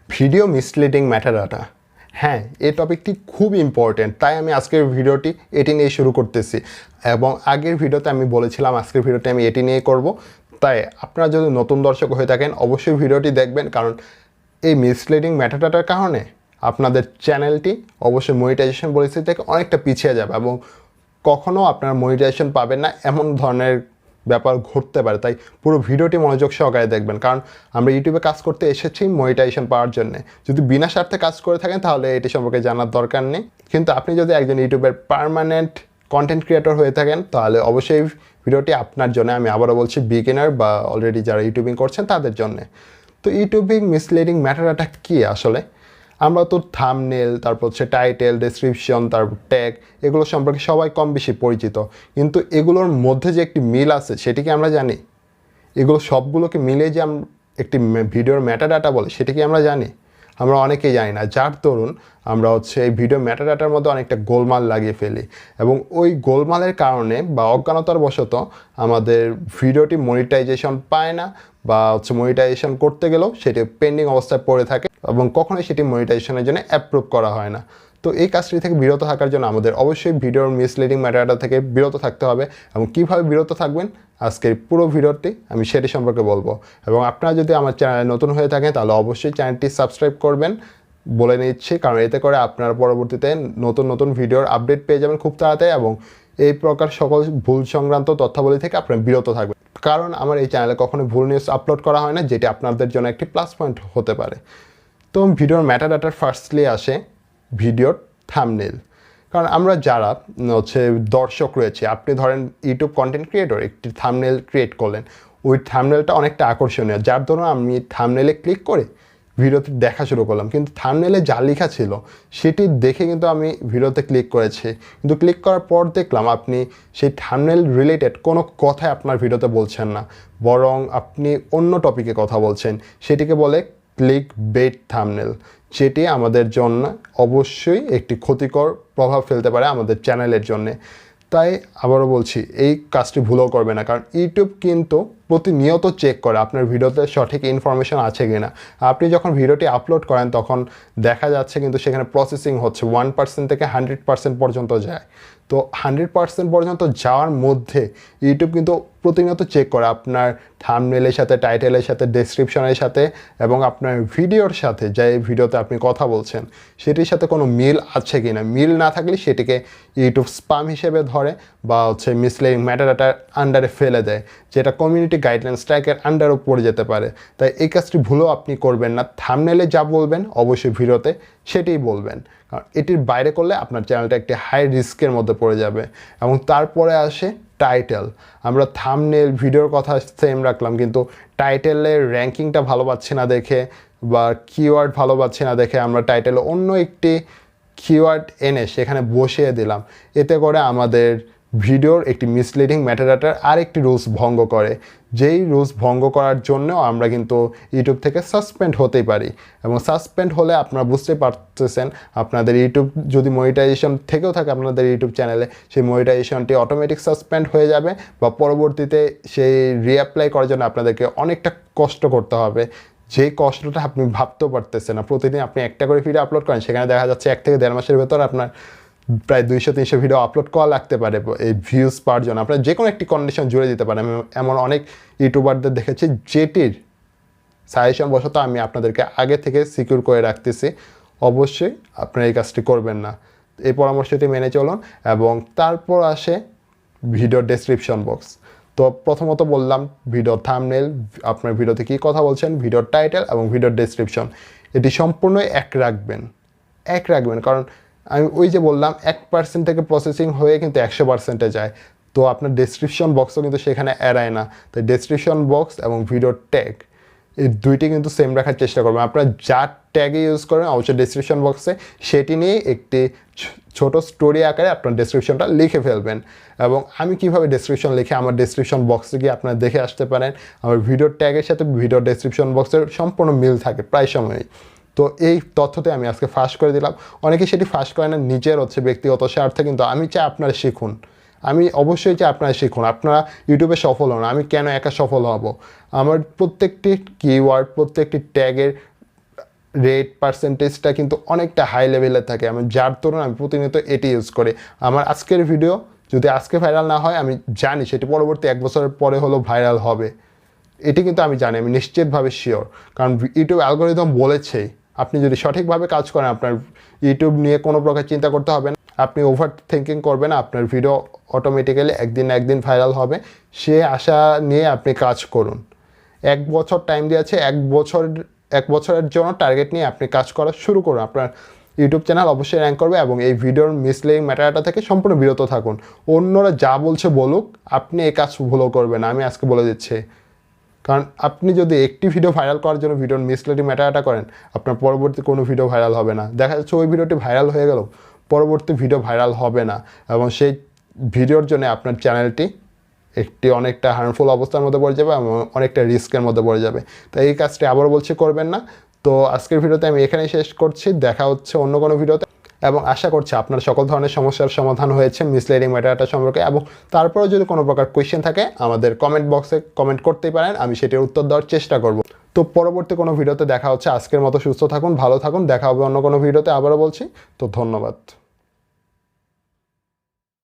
Video misleading metadata. হ্যাঁ, এই টপিকটি খুব ইম্পর্টেন্ট, তাই আমি আজকের ভিডিওটি এটি নিয়ে শুরু করতেছি। এবং আগের ভিডিওতে আমি বলেছিলাম আজকের ভিডিওটি আমি এটি নিয়ে করব। তাই আপনারা যদি নতুন দর্শক হয়ে থাকেন অবশ্যই ভিডিওটি দেখবেন, কারণ এই মিসলিডিং মেটাডাটার কারণে আপনাদের চ্যানেলটি অবশ্যই মনিটাইজেশন পলিসি থেকে অনেকটা পিছিয়ে যাবে এবং কখনও আপনারা মনিটাইজেশন পাবেন না এমন ধরনের ব্যাপার ঘটতে পারে। তাই পুরো ভিডিওটি মনোযোগ সহকারে দেখবেন, কারণ আমরা ইউটিউবে কাজ করতে এসেছি মনিটাইজেশন পাওয়ার জন্য। যদি বিনা স্বার্থে কাজ করে থাকেন তাহলে এটি সম্পর্কে জানার দরকার নেই, কিন্তু আপনি যদি একজন ইউটিউবের পার্মানেন্ট কন্টেন্ট ক্রিয়েটর হয়ে থাকেন তাহলে অবশ্যই ভিডিওটি আপনার জন্য। আমি আবারও বলছি, বিগিনার বা অলরেডি যারা ইউটিউবিং করছেন তাদের জন্য। তো ইউটিউবিং মিসলিডিং ম্যাটারটা কী আসলে? আমরা তো থাম্বনেল, তারপর হচ্ছে টাইটেল, ডেসক্রিপশন, তারপর ট্যাগ, এগুলো সম্পর্কে সবাই কম বেশি পরিচিত, কিন্তু এগুলোর মধ্যে যে একটি মিল আছে সেটি কি আমরা জানি? এগুলো সবগুলোকে মিলে যে একটি ভিডিওর মেটাডাটা বলে সেটি কি আমরা জানি? আমরা অনেকেই জানি না, যার দরুন আমরা হচ্ছে এই ভিডিও মেটাডাটার মধ্যে অনেকটা গোলমাল লাগিয়ে ফেলি এবং ওই গোলমালের কারণে বা অজ্ঞানতার বশত আমাদের ভিডিওটি মনিটাইজেশন পায় না, বা হচ্ছে মনিটাইজেশন করতে গেলেও সেটি পেন্ডিং অবস্থায় পড়ে থাকে এবং কখনোই সেটি মনিটাইজেশনের জন্য অ্যাপ্রুভ করা হয় না। তো এই কাজটি থেকে বিরত থাকার জন্য আমাদের অবশ্যই ভিডিওর মিসলিডিং ম্যাটারটা থেকে বিরত থাকতে হবে। এবং কীভাবে বিরত থাকবেন আজকের পুরো ভিডিওটি আমি সেটি সম্পর্কে বলবো। এবং আপনারা যদি আমার চ্যানেলে নতুন হয়ে থাকেন তাহলে অবশ্যই চ্যানেলটি সাবস্ক্রাইব করবেন বলে নিচ্ছি, কারণ এতে করে আপনারা পরবর্তীতে নতুন নতুন ভিডিওর আপডেট পেয়ে যাবেন খুব তাড়াতাড়ি এবং এই প্রকার সকল ভুল সংক্রান্ত তথ্যাবলী থেকে আপনারা বিরত থাকবেন, কারণ আমার এই চ্যানেলে কখনো ভুল নিউজ আপলোড করা হয় না, যেটি আপনাদের জন্য একটি প্লাস পয়েন্ট হতে পারে। তো ভিডিওর মেটাডাটার ফার্স্টলি আসে ভিডিওর থাম্বনেল। কারণ আমরা যারা হচ্ছে দর্শক রয়েছে, আপনি ধরেন ইউটিউব কন্টেন্ট ক্রিয়েটর একটি থাম্বনেল ক্রিয়েট করলেন, ওই থাম্বনেলটা অনেকটা আকর্ষণীয়, যার ধরুন আমি থাম্বনেলে ক্লিক করে ভিডিওতে দেখা শুরু করলাম, কিন্তু থাম্বনেলে যা লেখা ছিল সেটি দেখে কিন্তু আমি ভিডিওতে ক্লিক করেছি, কিন্তু ক্লিক করার পর দেখলাম আপনি সেই থাম্বনেল রিলেটেড কোনো কথাই আপনার ভিডিওতে বলছেন না, বরং আপনি অন্য টপিকে কথা বলছেন। সেটিকে বলে ক্লিক বেট থাম্বনেল, যেটি আমাদের জন্য অবশ্যই একটি ক্ষতিকর প্রভাব ফেলতে পারে আমাদের চ্যানেলের জন্যে। তাই আবারও বলছি, এই কাজটি ভুলও করবে না, কারণ ইউটিউব কিন্তু প্রতিনিয়ত চেক করে আপনার ভিডিওতে সঠিক ইনফরমেশন আছে কি না। আপনি যখন ভিডিওটি আপলোড করেন তখন দেখা যাচ্ছে কিন্তু সেখানে প্রসেসিং হচ্ছে 1% থেকে 100% পর্যন্ত যায়। তো 100% পর্যন্ত যাওয়ার মধ্যে ইউটিউব কিন্তু প্রতিনিয়ত চেক করে আপনার থাম্বনেলের সাথে, টাইটেলের সাথে, ডেসক্রিপশনের সাথে এবং আপনার ভিডিওর সাথে, যে ভিডিওতে আপনি কথা বলছেন সেটির সাথে কোনো মিল আছে কি না। মিল না থাকলে সেটিকে ইউটিউব স্পাম হিসেবে ধরে বা হচ্ছে মিসলিডিং ম্যাটারডাটার আন্ডারে ফেলে দেয়, যেটা কমিউনিটি গাইডলাইন স্ট্রাইকের আন্ডারও পড়ে যেতে পারে। তাই এই কাজটি ভুলও আপনি করবেন না, থাম্বনেলে যা বলবেন অবশ্যই ভিডিওতে সেটিই বলবেন, কারণ এটির বাইরে করলে আপনার চ্যানেলটা একটি হাই রিস্কের মধ্যে পড়ে যাবে। এবং তারপরে আসে টাইটেল। আমরা থাম্বনেল ভিডিওর কথা সেম রাখলাম, কিন্তু টাইটেলের র্যাঙ্কিংটা ভালো পাচ্ছি না দেখে বা কিওয়ার্ড ভালো পাচ্ছি না দেখে আমরা টাইটেলে অন্য একটি কিওয়ার্ড এনে সেখানে বসিয়ে দিলাম। এতে করে আমাদের ভিডিওর একটি মিসলিডিং ম্যাটারডাটার আরেকটি রুলস ভঙ্গ করে, যেই রুলস ভঙ্গ করার জন্য আমরা কিন্তু ইউটিউব থেকে সাসপেন্ড হতেই পারি। এবং সাসপেন্ড হলে আপনারা বুঝতে পারতেছেন, আপনাদের ইউটিউব যদি মনিটাইজেশন থেকেও থাকে আপনাদের ইউটিউব চ্যানেলে, সেই মনিটাইজেশনটি অটোমেটিক সাসপেন্ড হয়ে যাবে বা পরবর্তীতে সেই রিঅ্যাপ্লাই করার জন্য আপনাদেরকে অনেকটা কষ্ট করতে হবে, যে কষ্টটা আপনি ভাবতেও পারতেছেন না। প্রতিদিন আপনি একটা করে ভিডিও আপলোড করেন, সেখানে দেখা যাচ্ছে 1 থেকে 1.5 মাসের ভেতর আপনার প্রায় 200-300 ভিডিও আপলোড করা লাগতে পারে এই ভিউজ পাওয়ার জন্য। আপনারা যে কোনো একটি কন্ডিশন জুড়ে দিতে পারেন। এমন অনেক ইউটিউবারদের দেখেছি যেটির সাজেশন বশত আমি আপনাদেরকে আগে থেকে সিকিউর করে রাখতেছি। অবশ্যই আপনারা এই কাজটি করবেন না, এই পরামর্শটি মেনে চলুন। এবং তারপর আসে ভিডিও ডেসক্রিপশন বক্স। তো প্রথমত বললাম ভিডিও থাম্বনেল, আপনার ভিডিওতে কী কথা বলছেন, ভিডিওর টাইটেল এবং ভিডিওর ডেসক্রিপশন, এটি সম্পূর্ণই এক রাখবেন। কারণ আমি ওই যে বললাম 1% থেকে প্রসেসিং হয়ে কিন্তু 100%-এ যায়। তো আপনার ডেসক্রিপশন বক্সও কিন্তু সেখানে এড়ায় না। তাই ডেসক্রিপশন বক্স এবং ভিডিওর ট্যাগ এই দুইটি কিন্তু সেম রাখার চেষ্টা করবেন। আপনারা যা ট্যাগে ইউজ করেন অবশ্যই ডেসক্রিপশন বক্সে সেটি নিয়ে একটি ছোট স্টোরি আকারে আপনার ডেসক্রিপশনটা লিখে ফেলবেন। এবং আমি কিভাবে ডেসক্রিপশন লিখে আমার ডেসক্রিপশন বক্সে গিয়ে আপনারা দেখে আসতে পারেন, আমার ভিডিওর ট্যাগের সাথে ভিডিও ডেসক্রিপশন বক্সের সম্পূর্ণ মিল থাকে প্রায় সময়ই। তো এই তথ্যতে আমি আজকে ফাঁস করে দিলাম। অনেকে সেটি ফাঁস করে না নিজের ব্যক্তিগত স্বার্থে, কিন্তু আমি চাই আপনারা শিখুন। আমি অবশ্যই চাই আপনারা শিখুন, আপনারা ইউটিউবে সফল হন। আমি কেন একা সফল হব? আমার প্রত্যেকটি কিওয়ার্ড, প্রত্যেকটি ট্যাগের রেট পার্সেন্টেজটা কিন্তু অনেকটা হাই লেভেলে থাকে, আমি যার দরুন আমি প্রতিনিয়ত এটি ইউজ করি। আমার আজকের ভিডিও যদি আজকে ভাইরাল না হয়, আমি জানি সেটি পরবর্তী 1 বছরের পরে হলেও ভাইরাল হবে। এটি কিন্তু আমি জানি, আমি নিশ্চিতভাবে শিওর, কারণ ইউটিউব অ্যালগোরিদম বলেছেই আপনি যদি সঠিকভাবে কাজ করেন আপনার ইউটিউব নিয়ে কোনো প্রকার চিন্তা করতে হবে না, আপনি ওভার থিঙ্কিং করবেন না, আপনার ভিডিও অটোমেটিক্যালি একদিন না একদিন ভাইরাল হবে। সে আশা নিয়ে আপনি কাজ করুন। 1 বছর টাইম দিয়েছে, 1 বছরের জন্য টার্গেট নিয়ে আপনি কাজ করা শুরু করুন। আপনার ইউটিউব চ্যানেল অবশ্যই র্যাঙ্ক করবে এবং এই ভিডিওর মিসলিডিং ম্যাটারটা থেকে সম্পূর্ণ বিরত থাকুন। অন্যরা যা বলছে বলুক, আপনি এই কাজ ভুলও করবেন না, আমি আজকে বলে দিচ্ছি। কারণ আপনি যদি একটি ভিডিও ভাইরাল করার জন্য ভিডিওর মিসলিডিং ম্যাটারটা করেন, আপনার পরবর্তী কোনো ভিডিও ভাইরাল হবে না। দেখা যাচ্ছে ওই ভিডিওটি ভাইরাল হয়ে গেল, পরবর্তী ভিডিও ভাইরাল হবে না এবং সেই ভিডিওর জন্য আপনার চ্যানেলটি একটি অনেকটা হার্মফুল অবস্থার মধ্যে পড়ে যাবে এবং অনেকটা রিস্কের মধ্যে পড়ে যাবে। তো এই কাজটি আবারও বলছি করবেন না। তো আজকের ভিডিওতে আমি এখানেই শেষ করছি, দেখা হচ্ছে অন্য কোনো ভিডিওতে এবং আশা করছি আপনার সকল ধরনের সমস্যার সমাধান হয়েছে মিসলিডিং ম্যাটারটা সম্পর্কে। এবং তারপরেও যদি কোনো প্রকার কোয়েশ্চেন থাকে আমাদের কমেন্ট বক্সে কমেন্ট করতেই পারেন, আমি সেটির উত্তর দেওয়ার চেষ্টা করব। তো পরবর্তী কোনো ভিডিওতে দেখা হচ্ছে। আজকের মতো সুস্থ থাকুন, ভালো থাকুন, দেখা হবে অন্য কোনো ভিডিওতে, আবারও বলছি। তো ধন্যবাদ।